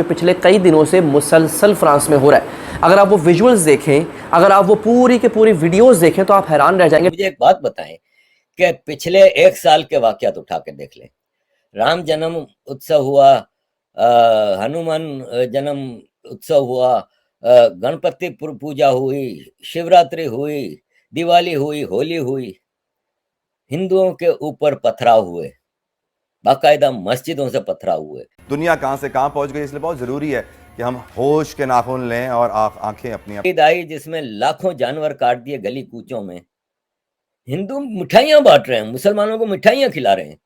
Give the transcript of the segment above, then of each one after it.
पिछले कई दिनों से मुसलसल फ्रांस में हो रहा है। अगर आप वो विजुअल्स देखें, अगर आप वो पूरी की पूरी वीडियोस देखें तो आप हैरान रह जाएंगे। मुझे एक बात बताएं कि पिछले एक साल के वाकयात उठा के देख लें। राम जन्म उत्सव हुआ, हनुमान जन्म उत्सव हुआ, गणपति पूजा हुई, शिवरात्रि हुई, दिवाली हुई, होली हुई, हिंदुओं के ऊपर पथराव हुए, बाकायदा मस्जिदों से पथराव हुए। दुनिया कहां से कहां पहुंच गई, इसलिए बहुत जरूरी है कि हम होश के नाखून लें और आंखें अपनी ईद आई जिसमें लाखों जानवर काट दिए गली कूचों में। हिंदू मिठाइयां बांट रहे हैं, मुसलमानों को मिठाइयां खिला रहे हैं।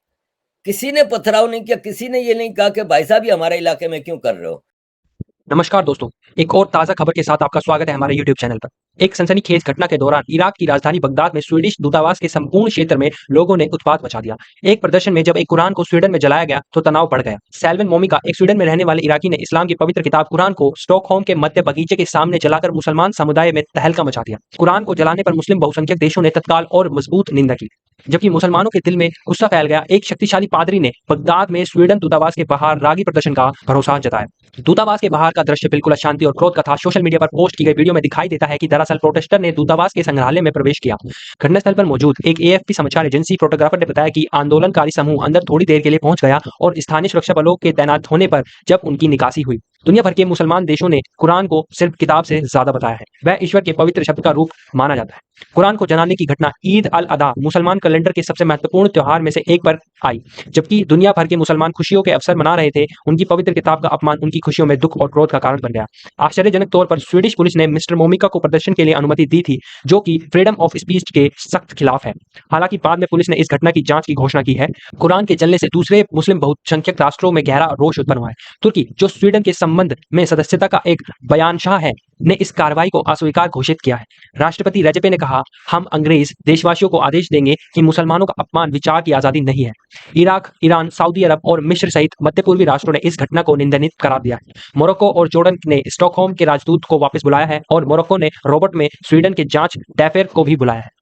किसी ने पथराव नहीं किया, किसी ने ये नहीं कहा कि भाई साहब ये हमारे इलाके में क्यों कर रहे हो। नमस्कार दोस्तों, एक और ताज़ा खबर के साथ आपका स्वागत है हमारे YouTube चैनल पर। एक सनसनीखेज घटना के दौरान इराक की राजधानी बगदाद में स्वीडिश दूतावास के संपूर्ण क्षेत्र में लोगों ने उत्पात मचा दिया। एक प्रदर्शन में जब एक कुरान को स्वीडन में जलाया गया तो तनाव बढ़ गया। सेल्विन मोमिका, एक स्वीडन में रहने वाले इराकी ने इस्लाम की पवित्र किताब कुरान को स्टॉकहोम के मध्य बगीचे के सामने जलाकर मुसलमान समुदाय में तहलका मचा दिया। कुरान को जलाने पर मुस्लिम बहुसंख्यक देशों ने तत्काल और मजबूत निंदा की, जबकि मुसलमानों के दिल में गुस्सा फैल गया। एक शक्तिशाली पादरी ने बगदाद में स्वीडन दूतावास के बाहर रागी प्रदर्शन का भरोसा जताया। दूतावास के बाहर का दृश्य बिल्कुल अशांति और क्रोध का था। सोशल मीडिया पर पोस्ट की गई वीडियो में दिखाई देता है कि दरअसल प्रोटेस्टर ने दूतावास के संग्रहालय में प्रवेश किया। घटनास्थल पर मौजूद एक एएफपी समाचार एजेंसी फोटोग्राफर ने बताया कि आंदोलनकारी समूह अंदर थोड़ी देर के लिए पहुंच गया और स्थानीय सुरक्षा बलों के तैनात होने पर जब उनकी निकासी हुई। दुनिया भर के मुसलमान देशों ने कुरान को सिर्फ किताब से ज्यादा बताया है। वह ईश्वर के पवित्र शब्द का रूप माना जाता है। कुरान को जलाने की घटना ईद अल अदा मुसलमान कैलेंडर के सबसे महत्वपूर्ण त्योहार में से एक पर आई। जबकि दुनिया भर के मुसलमान खुशियों के अवसर मना रहे थे, उनकी पवित्र किताब का अपमान उनकी खुशियों में दुख और क्रोध का कारण बन गया। आश्चर्यजनक तौर पर स्वीडिश पुलिस ने मिस्टर मोमिका को प्रदर्शन के लिए अनुमति दी थी, जो कि फ्रीडम ऑफ स्पीच के सख्त खिलाफ है। हालांकि बाद में पुलिस ने इस घटना की जांच की घोषणा की है। कुरान के जलने से दूसरे मुस्लिम बहुसंख्यक राष्ट्रों में गहरा रोष उत्पन्न हुआ है। तुर्की, जो स्वीडन के संबंध में सदस्यता का एक बयानशाह है, ने इस कार्रवाई को अस्वीकार घोषित किया है। राष्ट्रपति रेजेपे ने कहा, हम अंग्रेज देशवासियों को आदेश देंगे कि मुसलमानों का अपमान विचार की आजादी नहीं है। इराक, ईरान, सऊदी अरब और मिस्र सहित मध्य पूर्वी राष्ट्रों ने इस घटना को निंदनीय करार दिया है। मोरक्को और जॉर्डन ने स्टॉकहोम के राजदूत को वापस बुलाया है और मोरक्को ने रोबोट में स्वीडन के जांच डैफेर को भी बुलाया है।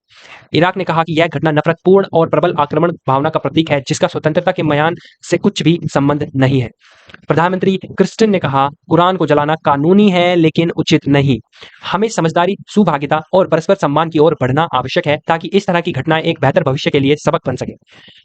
इराक ने कहा कि यह घटना नफरतपूर्ण और प्रबल आक्रमण भावना का प्रतीक है, जिसका स्वतंत्रता के बयान से कुछ भी संबंध नहीं है। प्रधानमंत्री क्रिस्टन ने कहा, कुरान को जलाना कानूनी है लेकिन उचित नहीं। हमें समझदारी, सुभागिता और परस्पर सम्मान की ओर बढ़ना आवश्यक है, ताकि इस तरह की घटनाएं एक बेहतर भविष्य के लिए सबक बन सके।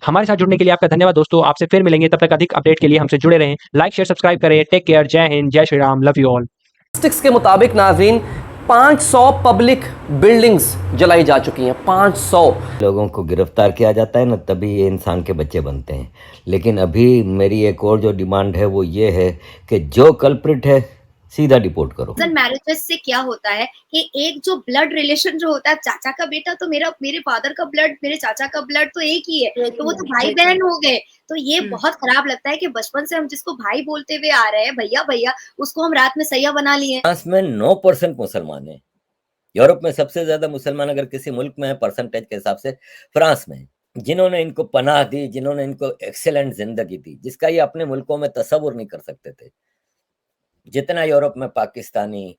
हमारे साथ जुड़ने के लिए आपका धन्यवाद दोस्तों। आपसे फिर मिलेंगे, तब तक अधिक अपडेट के लिए हमसे जुड़े रहें। लाइक, शेयर, सब्सक्राइब करें। Take care. Jai Hind, Jai Shri Ram, love you all. स्टिक्स के मुताबिक नाज़रीन 500 पब्लिक बिल्डिंग्स जलाई जा चुकी हैं। 500 लोगों को गिरफ्तार किया जाता है ना, तभी ये इंसान के बच्चे बनते हैं। लेकिन अभी मेरी एक और जो डिमांड है वो ये है कि जो कल्प्रिट है सीधा डिपोर्ट करो। मैरिजेस से क्या होता है कि एक जो ब्लड रिलेशन जो होता है, चाचा का बेटा तो मेरे फादर का ब्लड, मेरे चाचा का ब्लड तो एक ही है, तो वो तो भाई बहन हो गए। तो ये बहुत खराब लगता है कि बचपन से हम जिसको भाई बोलते हुए आ रहे हैं, भैया भैया, उसको हम रात में सैया बना लिए। फ्रांस में 9% मुसलमान है। यूरोप में सबसे ज्यादा मुसलमान अगर किसी मुल्क में है परसेंटेज के हिसाब से, फ्रांस में। जिन्होंने इनको पनाह दी, जिन्होंने इनको एक्सेलेंट जिंदगी दी, जिसका ये अपने मुल्कों में तस्वुर नहीं कर सकते थे। जितना यूरोप में पाकिस्तानी,